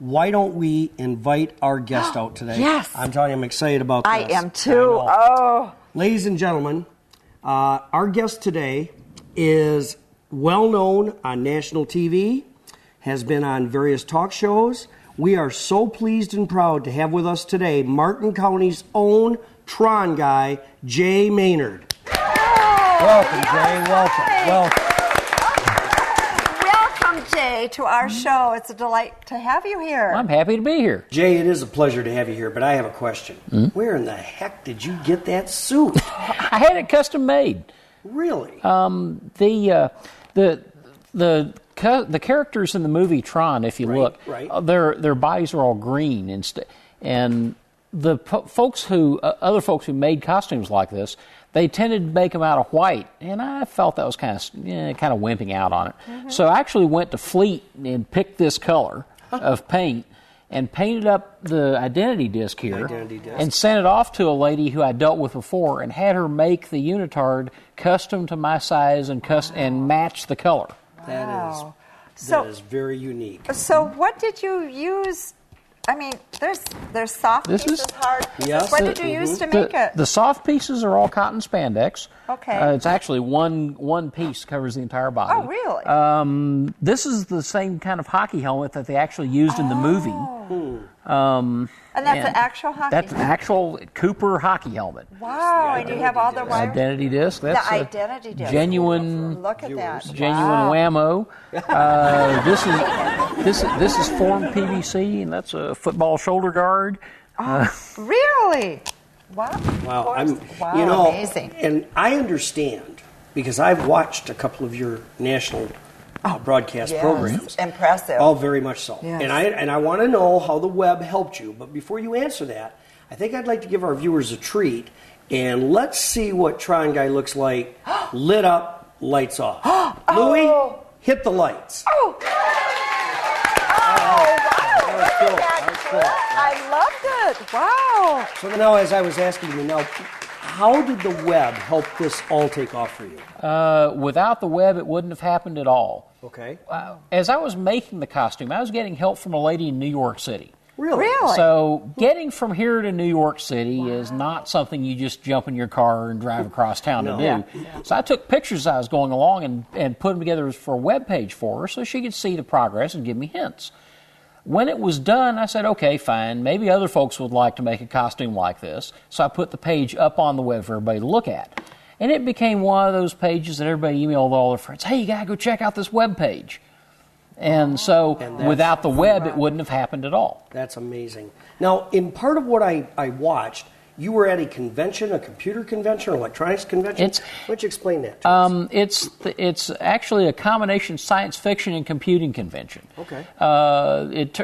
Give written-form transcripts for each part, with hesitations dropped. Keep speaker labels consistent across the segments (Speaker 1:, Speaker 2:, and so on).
Speaker 1: why don't we invite our guest out today?
Speaker 2: Yes.
Speaker 1: I'm telling you, I'm excited about this.
Speaker 2: I am too. Oh.
Speaker 1: Ladies and gentlemen, our guest today is well known on national TV, has been on various talk shows. We are so pleased and proud to have with us today Martin County's own Tron guy, Jay Maynard.
Speaker 2: Oh,
Speaker 1: Welcome, Jay. Welcome.
Speaker 2: Welcome, Jay, to our show. It's a delight to have you here.
Speaker 3: I'm happy to be here.
Speaker 1: Jay, it is a pleasure to have you here, but I have a question. Where in the heck did you get that suit?
Speaker 3: I had it custom made.
Speaker 1: Really?
Speaker 3: The characters in the movie Tron, if you look, their bodies are all green and the other folks who made costumes like this, they tended to make them out of white, and I felt that was kind of wimping out on it. So I actually went to Fleet and picked this color of paint and painted up the identity disc here and sent it off to a lady who I dealt with before and had her make the unitard custom to my size and match the color.
Speaker 1: That is very unique.
Speaker 2: So what did you use? I mean, there's soft pieces, hard pieces. Yes. What did you use to make it?
Speaker 3: The soft pieces are all cotton spandex.
Speaker 2: Okay.
Speaker 3: It's actually one piece covers the entire body.
Speaker 2: Oh, really?
Speaker 3: This is the same kind of hockey helmet that they actually used in the movie.
Speaker 2: And that's an actual hockey
Speaker 3: That's an actual Cooper hockey helmet.
Speaker 2: Wow, and you have all the wires?
Speaker 3: Identity disc. That's
Speaker 2: the identity disc.
Speaker 3: Genuine.
Speaker 2: Look at that.
Speaker 3: Genuine whammo. This is formed PVC, and that's a football shoulder guard.
Speaker 2: Really? Wow.
Speaker 1: Wow.
Speaker 2: Amazing.
Speaker 1: And I understand, because I've watched a couple of your national broadcast programs.
Speaker 2: Impressive.
Speaker 1: Oh, very much so.
Speaker 2: Yes.
Speaker 1: And I want to know how the web helped you. But before you answer that, I think I'd like to give our viewers a treat. And let's see what Tron Guy looks like lit up, lights off. Louie, hit the lights.
Speaker 2: Oh, wow. That was cool. I loved it. Wow.
Speaker 1: So now, as I was asking you, how did the web help this all take off for you?
Speaker 3: Without the web, it wouldn't have happened at all.
Speaker 1: Okay.
Speaker 3: As I was making the costume, I was getting help from a lady in New York City.
Speaker 1: Really?
Speaker 3: So getting from here to New York City is not something you just jump in your car and drive across town to do. Yeah. So I took pictures as I was going along and put them together for a web page for her so she could see the progress and give me hints. When it was done, I said, okay, fine, maybe other folks would like to make a costume like this. So I put the page up on the web for everybody to look at. And it became one of those pages that everybody emailed all their friends, hey, you got to go check out this web page. And so without the web, it wouldn't have happened at all.
Speaker 1: That's amazing. Now, in part of what I watched, you were at a convention, a computer convention, or electronics convention. Why don't you explain that to us?
Speaker 3: It's actually a combination science fiction and computing convention.
Speaker 1: Okay.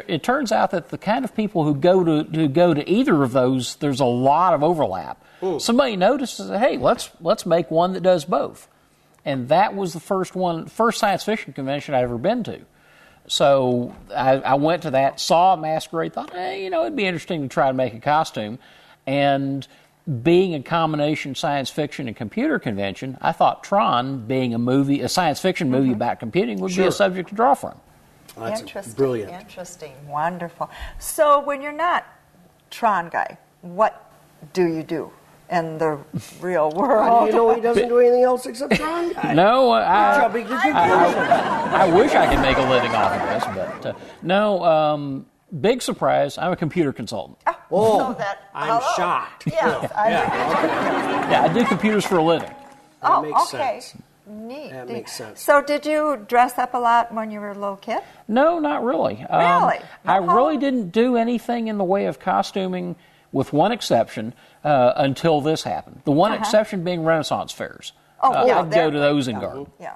Speaker 3: It turns out that the kind of people who go to either of those, there's a lot of overlap. Somebody notices, hey, let's make one that does both, and that was the first science fiction convention I'd ever been to. So I went to that, saw a masquerade, thought, hey, it'd be interesting to try to make a costume. And being a combination science fiction and computer convention, I thought Tron, being a science fiction movie about computing, would be a subject to draw from.
Speaker 1: That's
Speaker 2: interesting.
Speaker 1: Brilliant.
Speaker 2: Interesting. Wonderful. So when you're not Tron Guy, what do you do in the real world?
Speaker 1: He doesn't do anything else except Tron Guy.
Speaker 3: No, I wish I could make a living off of this, but no. Big surprise, I'm a computer consultant.
Speaker 1: I'm shocked.
Speaker 2: Yes,
Speaker 3: I do computers for a living.
Speaker 1: That makes sense.
Speaker 2: Neat.
Speaker 1: That makes sense.
Speaker 2: So did you dress up a lot when you were a little kid?
Speaker 3: No, not really.
Speaker 2: Really?
Speaker 3: I really didn't do anything in the way of costuming, with one exception, until this happened. The one exception being Renaissance fairs. I'd go to those in garden.
Speaker 2: Yeah.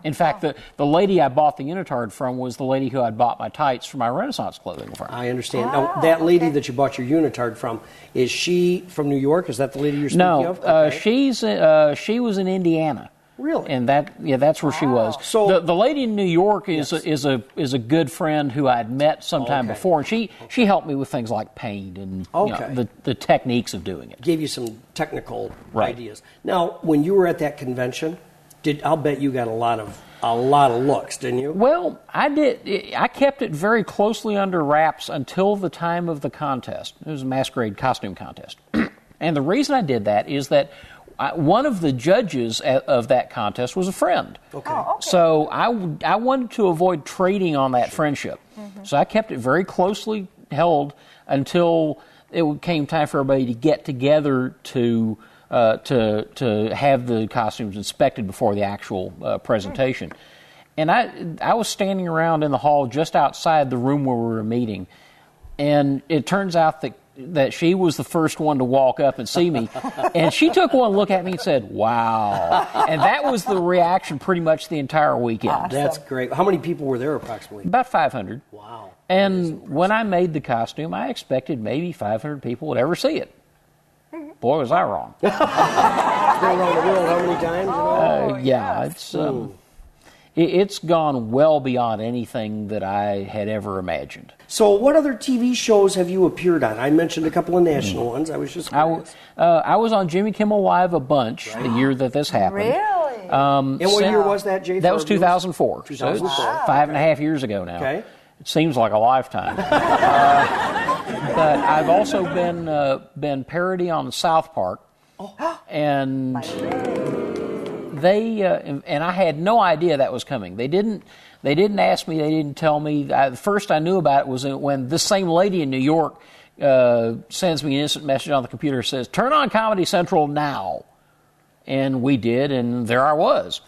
Speaker 3: In fact, the lady I bought the unitard from was the lady who I'd bought my tights for my Renaissance clothing from.
Speaker 1: I understand. Now, that lady that you bought your unitard from, is she from New York? Is that the lady you're speaking of?
Speaker 3: No, she was in Indiana.
Speaker 1: Really?
Speaker 3: And that's where she was. So the lady in New York is a good friend who I'd met sometime before, and she helped me with things like paint and the techniques of doing it.
Speaker 1: Gave you some technical ideas. Now, when you were at that convention, I'll bet you got a lot of a lot of looks, didn't you?
Speaker 3: Well, I did. I kept it very closely under wraps until the time of the contest. It was a masquerade costume contest. And the reason I did that is that one of the judges of that contest was a friend.
Speaker 1: Okay.
Speaker 2: Oh, okay.
Speaker 3: So I wanted to avoid trading on that friendship. Mm-hmm. So I kept it very closely held until it came time for everybody to get together to have the costumes inspected before the actual presentation. And I was standing around in the hall just outside the room where we were meeting, and it turns out that she was the first one to walk up and see me, and she took one look at me and said, "Wow!" And that was the reaction pretty much the entire weekend.
Speaker 2: Awesome.
Speaker 1: That's great. How many people were there approximately?
Speaker 3: About 500.
Speaker 1: Wow.
Speaker 3: And when I made the costume, I expected maybe 500 people would ever see it. Boy, was I wrong.
Speaker 1: Been around the world how many times?
Speaker 3: Yeah, it's gone well beyond anything that I had ever imagined.
Speaker 1: So what other TV shows have you appeared on? I mentioned a couple of national ones. I was just curious.
Speaker 3: I was on Jimmy Kimmel Live a bunch the year that this happened.
Speaker 2: Really?
Speaker 1: And what year was that, Jay?
Speaker 3: That was 2004.
Speaker 1: 2004.
Speaker 3: So it's 5.5 years ago now.
Speaker 1: Okay.
Speaker 3: It seems like a lifetime. But I've also been parody on South Park, and and I had no idea that was coming. They didn't ask me. They didn't tell me. The first I knew about it was when this same lady in New York sends me an instant message on the computer, says, "Turn on Comedy Central now," and we did, and there I was.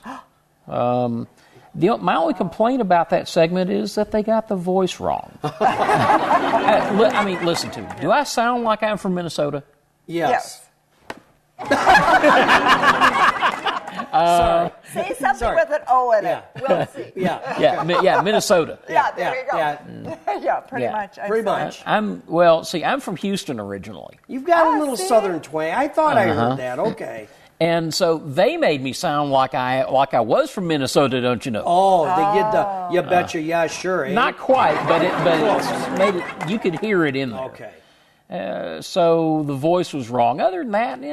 Speaker 3: My only complaint about that segment is that they got the voice wrong. I mean, listen to me. Do I sound like I'm from Minnesota?
Speaker 1: Yes.
Speaker 2: Sorry. Say something with an O in it. We'll see.
Speaker 3: Yeah, Minnesota.
Speaker 2: There we go. Yeah, pretty much.
Speaker 1: Pretty much.
Speaker 3: I'm from Houston originally.
Speaker 1: You've got a little southern twang. I thought I heard that. Okay.
Speaker 3: And so they made me sound like I was from Minnesota, don't you know?
Speaker 1: Oh, they did the "you betcha, yeah, sure." Eh?
Speaker 3: Not quite, but it made it. You could hear it in there.
Speaker 1: Okay.
Speaker 3: So the voice was wrong. Other than that,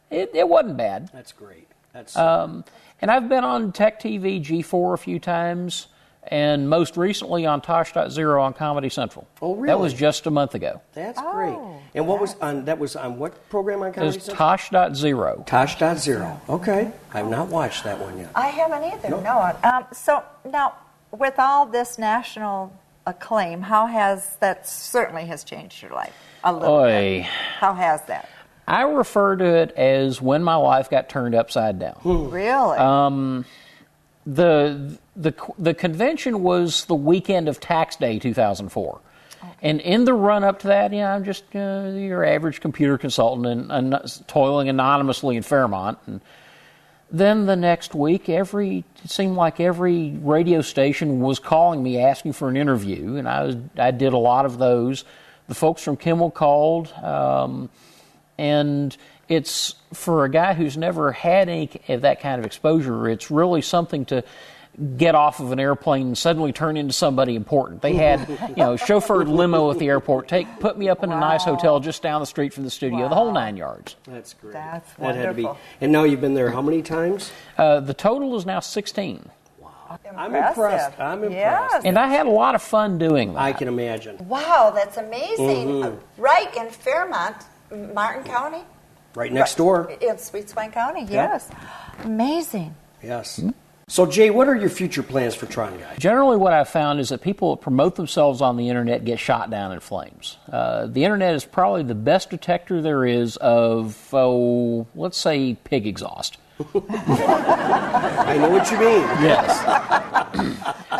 Speaker 3: it wasn't bad.
Speaker 1: That's great. That's.
Speaker 3: And I've been on Tech TV G4 a few times, and most recently on Tosh.0 on Comedy Central.
Speaker 1: Oh, really?
Speaker 3: That was just a month ago.
Speaker 1: That's great. And what was on? That was on what program on Comedy Central?
Speaker 3: Tosh.0.
Speaker 1: Tosh.0. Okay, I've not watched that one yet.
Speaker 2: I haven't either. No. So now, with all this national acclaim, how has that certainly has changed your life a little bit? How has that?
Speaker 3: I refer to it as when my life got turned upside down.
Speaker 2: Really?
Speaker 3: The convention was the weekend of Tax Day 2004. Okay. And in the run-up to that, I'm just your average computer consultant and toiling anonymously in Fairmont. And then the next week, it seemed like every radio station was calling me asking for an interview, and I did a lot of those. The folks from Kimmel called, and it's, for a guy who's never had any of that kind of exposure, it's really something to get off of an airplane and suddenly turn into somebody important. They had, chauffeured limo at the airport, put me up in a nice hotel just down the street from the studio, the whole 9 yards.
Speaker 1: That's great.
Speaker 2: That's
Speaker 1: that had to be.
Speaker 2: wonderful.
Speaker 1: And now you've been there how many times?
Speaker 3: The total is now 16.
Speaker 1: Wow. I'm impressed.
Speaker 2: Yes.
Speaker 3: And I had a lot of fun doing that.
Speaker 1: I can imagine.
Speaker 2: Wow, that's amazing. Right in Fairmont, Martin County?
Speaker 1: Right next door.
Speaker 2: In Sweet Swain County, yes. Amazing.
Speaker 1: Yes. Mm-hmm. So, Jay, what are your future plans for Tron Guy?
Speaker 3: Generally, what I've found is that people that promote themselves on the internet get shot down in flames. The internet is probably the best detector there is of, let's say, pig exhaust.
Speaker 1: I know what you mean.
Speaker 3: Yes.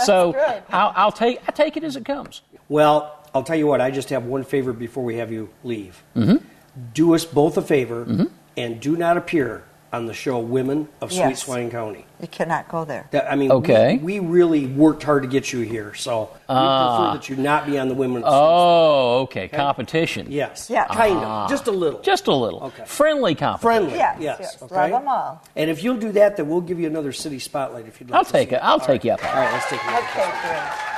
Speaker 3: So I take it as it comes.
Speaker 1: Well, I'll tell you what. I just have one favor before we have you leave.
Speaker 3: Mm-hmm.
Speaker 1: Do us both a favor and do not appear on the show Women of Sweet Swain County.
Speaker 2: You cannot go there.
Speaker 3: Okay.
Speaker 1: We really worked hard to get you here, so we prefer that you not be on the Women of Sweet
Speaker 3: Swain. Okay. Competition.
Speaker 1: Yes.
Speaker 2: Yeah.
Speaker 1: Kind of. Just a little.
Speaker 3: Just a little.
Speaker 1: Okay.
Speaker 3: Friendly competition.
Speaker 1: Friendly. Yes. Okay.
Speaker 2: Love them all.
Speaker 1: And if you'll do that, then we'll give you another city spotlight if you'd like
Speaker 3: I'll take you up on it.
Speaker 1: All right, let's take it.
Speaker 2: Okay, great.